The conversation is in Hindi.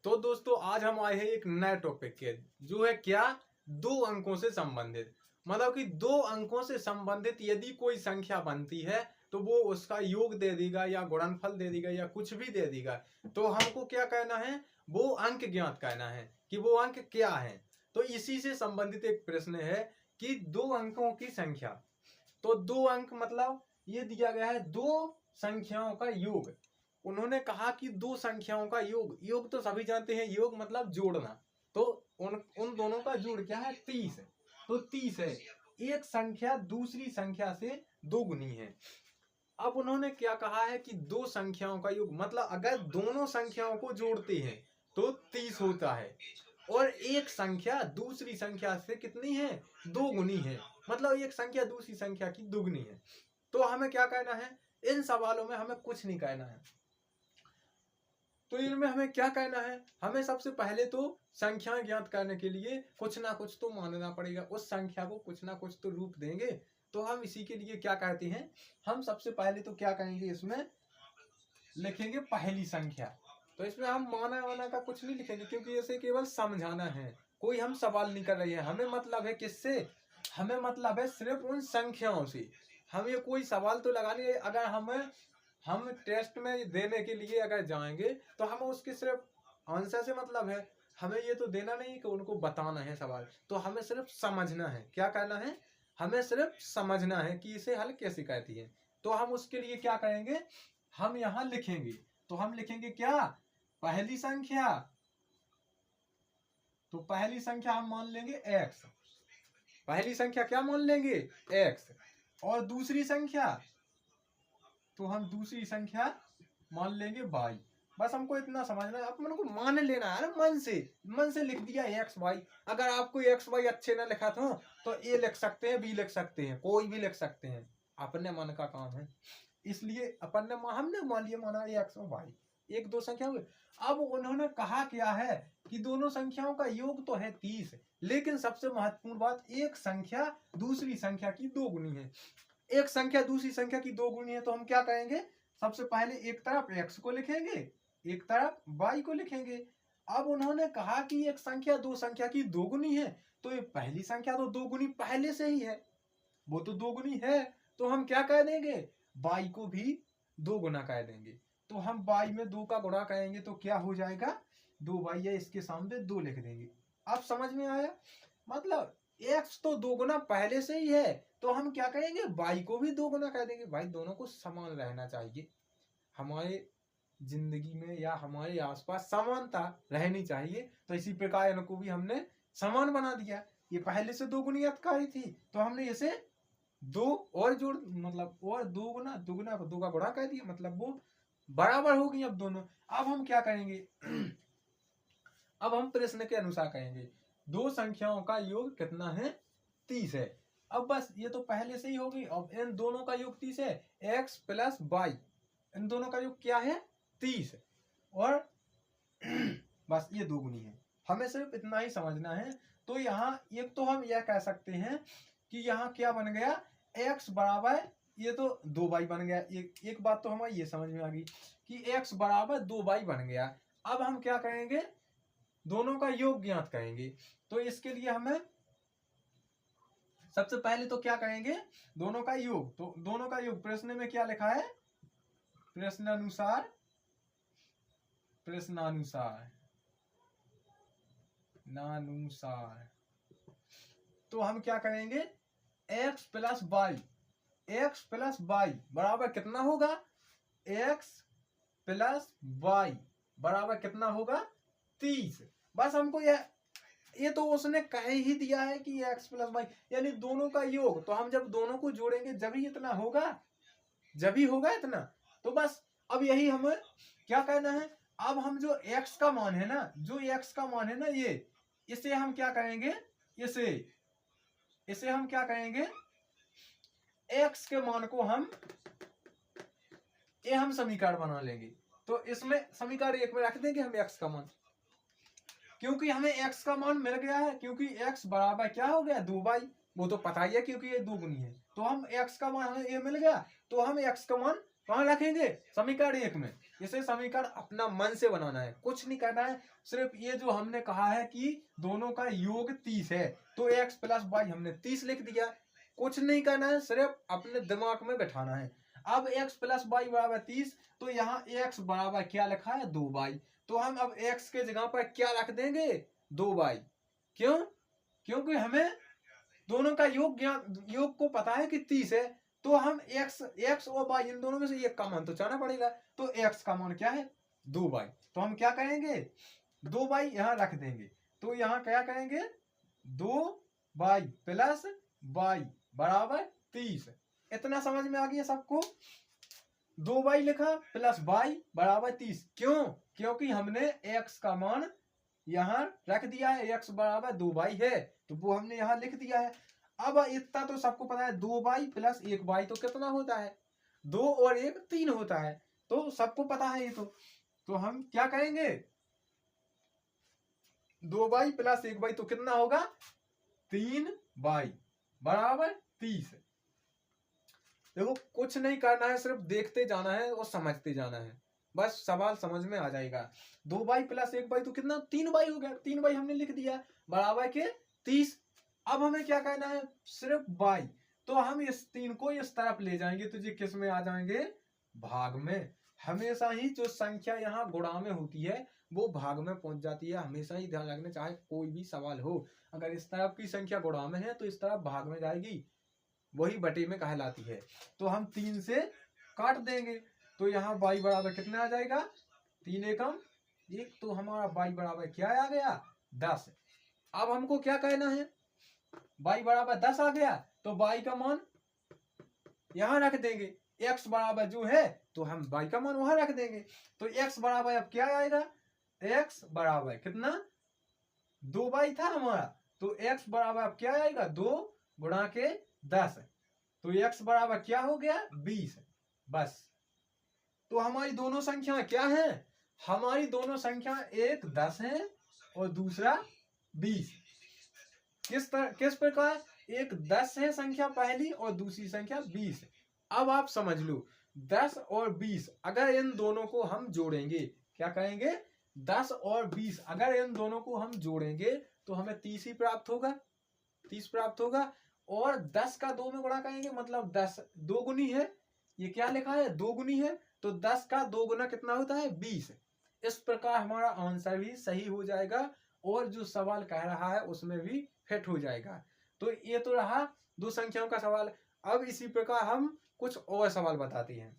तो दोस्तों आज हम आए हैं एक नए टॉपिक के, जो है क्या, दो अंकों से संबंधित। मतलब कि दो अंकों से संबंधित यदि कोई संख्या बनती है तो वो उसका योग दे देगा या गुणनफल दे देगा या कुछ भी दे देगा। तो हमको क्या कहना है, वो अंक ज्ञात करना है कि वो अंक क्या है। तो इसी से संबंधित एक प्रश्न है कि दो अंकों की संख्या। तो दो अंक मतलब ये दिया गया है दो संख्याओं का योग। उन्होंने कहा कि दो संख्याओं का योग, योग तो सभी जानते हैं, योग मतलब जोड़ना। तो उन उन दोनों का जोड़ क्या है, 30 है। तो 30 है, एक संख्या दूसरी संख्या से दो गुनी है। अब उन्होंने क्या कहा है कि दो संख्याओं का योग मतलब अगर दोनों संख्याओं को जोड़ते हैं तो 30 होता है, और एक संख्या दूसरी संख्या से कितनी है, दो गुनी है। मतलब एक संख्या दूसरी संख्या की दुगनी है। तो हमें क्या कहना है, इन सवालों में हमें कुछ नहीं कहना है। तो इनमें हमें क्या कहना है, हमें सबसे पहले तो संख्याएं ज्ञात करने के लिए कुछ ना कुछ तो मानना पड़ेगा, उस संख्या को कुछ ना कुछ तो रूप देंगे। तो हम इसी के लिए क्या कहते हैं, हम सबसे पहले तो क्या कहेंगे, इसमें लिखेंगे पहली संख्या। तो इसमें हम माना वाना का कुछ नहीं लिखेंगे, क्योंकि इसे केवल समझाना है, कोई हम सवाल नहीं कर रहे हैं। हमें मतलब है किससे, हमें मतलब है सिर्फ उन संख्याओं से। हम ये कोई सवाल तो लगाने, अगर हम टेस्ट में देने के लिए अगर जाएंगे तो हमें उसके सिर्फ आंसर से मतलब है, हमें ये तो देना नहीं कि उनको बताना है सवाल। तो हमें सिर्फ समझना है, क्या करना है, हमें सिर्फ समझना है कि इसे हल कैसे कहती है। तो हम उसके लिए क्या करेंगे, हम यहाँ लिखेंगे। तो हम लिखेंगे क्या, पहली संख्या। तो पहली संख्या हम मान लेंगे x, पहली संख्या क्या मान लेंगे, x। और दूसरी संख्या, तो हम दूसरी संख्या मान लेंगे y। बस हमको इतना समझना है, अपन को मान लेना है ना, मन से लिख दिया एक्स वाई। अगर आपको एक्स वाई अच्छे ना लिखा तो ए लिख सकते हैं, बी लिख सकते हैं, कोई भी लिख सकते हैं, अपने मन का काम है। इसलिए अपन ने हमने मान लिया, माना एक्स और वाई, एक दो संख्या हुई। अब उन्होंने कहा क्या है कि दोनों संख्याओं का योग तो है 30, लेकिन सबसे महत्वपूर्ण बात, एक संख्या दूसरी संख्या की दो गुनी है। एक संख्या दूसरी संख्या की दो गुनी है, तो हम क्या करेंगे, सबसे पहले एक तरफ x को लिखेंगे, एक तरफ y को लिखेंगे। अब उन्होंने कहा कि एक संख्या दो संख्या की दो गुनी है, तो ये पहली संख्या तो दो गुनी पहले से ही है, वो तो दो गुनी है। तो हम क्या कह देंगे, y को भी दो गुना कह देंगे। तो हम y में दो का गुणा करेंगे तो क्या हो जाएगा, 2y है, इसके सामने दो लिख देंगे। अब समझ में आया, मतलब x तो दो गुना पहले से ही है, तो हम क्या करेंगे, y को भी दो गुना कह देंगे। भाई दोनों को समान रहना चाहिए, हमारे जिंदगी में या हमारे आसपास समानता रहनी चाहिए। तो इसी प्रकार इनको भी हमने समान बना दिया। ये पहले से दो गुणियत का ही थी, तो हमने इसे दो और जोड़, मतलब और दो गुना दो का गुणा कर दिया, मतलब वो बराबर हो गई अब दोनों। अब हम क्या करेंगे अब हम प्रश्न के अनुसार कहेंगे, दो संख्याओं का योग कितना है, 30 है। अब बस ये तो पहले से ही होगी। अब इन दोनों का योग 30 है, x प्लस वाई, इन दोनों का योग क्या है, 30। और बस ये दो गुनी है, हमें सिर्फ इतना ही समझना है। तो यहाँ एक तो हम यह कह सकते हैं कि यहाँ क्या बन गया, x बराबर, ये तो 2y बन गया। एक बात तो हमारी ये समझ में आ गई कि x बराबर 2y बन गया। अब हम क्या करेंगे, दोनों का योग ज्ञात करेंगे। तो इसके लिए हमें सबसे पहले तो क्या करेंगे, दोनों का योग। तो दोनों का योग प्रश्न में क्या लिखा है, प्रश्नानुसार नानुसार। तो हम क्या करेंगे, x प्लस वाई बराबर कितना होगा, x प्लस वाई बराबर कितना होगा, 30। बस हमको ये तो उसने कह ही दिया है कि x प्लस वाई यानी दोनों का योग। तो हम जब दोनों को जोड़ेंगे जब ही इतना होगा, जब ही होगा इतना। तो बस अब यही हमें क्या कहना है, अब हम जो x का मान है ना, ये इसे हम क्या कहेंगे, इसे हम क्या कहेंगे, x के मान को हम समीकरण बना लेंगे। तो इसमें समीकरण एक में रख देंगे हम x का मान, क्योंकि हमें x का मान मिल गया है, क्योंकि x बराबर क्या हो गया, 2y, वो तो पता ही है क्योंकि ये दो गुनी है। तो हम x का मान हमें ये मिल गया, तो हम x का मान कहाँ रखेंगे, समीकरण एक में। इसे समीकरण अपना मन से बनाना है, कुछ नहीं करना है। सिर्फ ये जो हमने कहा है कि दोनों का योग 30 है, तो x प्लस वाई हमने 30 लिख दिया। कुछ नहीं करना है, सिर्फ अपने दिमाग में बैठाना है। अब x प्लस वाई बराबर 30, तो यहाँ x बराबर क्या लिखा है 2y। तो हम अब x के जगह पर क्या रख देंगे 2y। क्यों? क्योंकि हमें दोनों का योग को पता है कि 30 है, तो हम x और y इन दोनों में से एक का मान तो चाहना पड़ेगा। तो x का मान क्या है 2y, तो हम क्या करेंगे 2y यहाँ रख देंगे। तो यहाँ क्या करेंगे 2y प्लस y बराबर 30। इतना समझ में आ गया सबको? 2y लिखा प्लस y बराबर 30। क्यों? क्योंकि हमने x का मान यहाँ रख दिया है, x बराबर 2y है, तो वो हमने यहाँ लिख दिया है। अब इतना तो सबको पता है 2y प्लस 1y तो कितना होता है 2 और 1 3 होता है, तो सबको पता है ये तो हम क्या करेंगे 2y प्लस 1y तो कितना होगा 3y बराबर 30। देखो कुछ नहीं करना है, सिर्फ देखते जाना है और समझते जाना है, बस सवाल समझ में आ जाएगा। 2y प्लस 1y तो कितना 3y हो गया, 3y हमने लिख दिया बराबर के 30। अब हमें क्या करना है सिर्फ y, तो हम इस 3 को इस तरफ ले जाएंगे तो ये किस में आ जाएंगे भाग में। हमेशा ही जो संख्या यहाँ गुणा में होती है वो भाग में पहुंच जाती है, हमेशा ही ध्यान रखना, चाहे कोई भी सवाल हो, अगर इस तरफ की संख्या गुणा में है तो इस तरफ भाग में जाएगी, वही बटे में कहलाती है। तो हम 3 से काट देंगे, तो यहाँ y बराबर कितना आ जाएगा 3 एकम 1, तो हमारा y बराबर क्या आ गया 10। अब हमको क्या कहना है y बराबर 10 आ गया, तो y का मान यहाँ रख देंगे, x बराबर जो है तो हम y का मान वहां रख देंगे। तो x बराबर अब क्या आएगा x बराबर कितना 2y था हमारा, तो x बराबर अब क्या आएगा 2 गुणा के 10, तो x बराबर क्या हो गया 20। बस, तो हमारी दोनों संख्या क्या है, हमारी दोनों संख्या एक 10 है और दूसरा 20। किस प्रकार, एक 10 है संख्या पहली और दूसरी संख्या 20। अब आप समझ लो 10 और 20 अगर इन दोनों को हम जोड़ेंगे, क्या कहेंगे 10 और 20 अगर इन दोनों को हम जोड़ेंगे तो हमें 30 ही प्राप्त होगा, 30 प्राप्त होगा। और 10 का 2 में गुणा करेंगे मतलब 10 2 गुनी है, ये क्या लिखा है 2 गुनी है, तो 10 का 2 गुना कितना होता है 20। इस प्रकार हमारा आंसर भी सही हो जाएगा और जो सवाल कह रहा है उसमें भी फिट हो जाएगा। तो ये तो रहा दो संख्याओं का सवाल। अब इसी प्रकार हम कुछ और सवाल बताते हैं।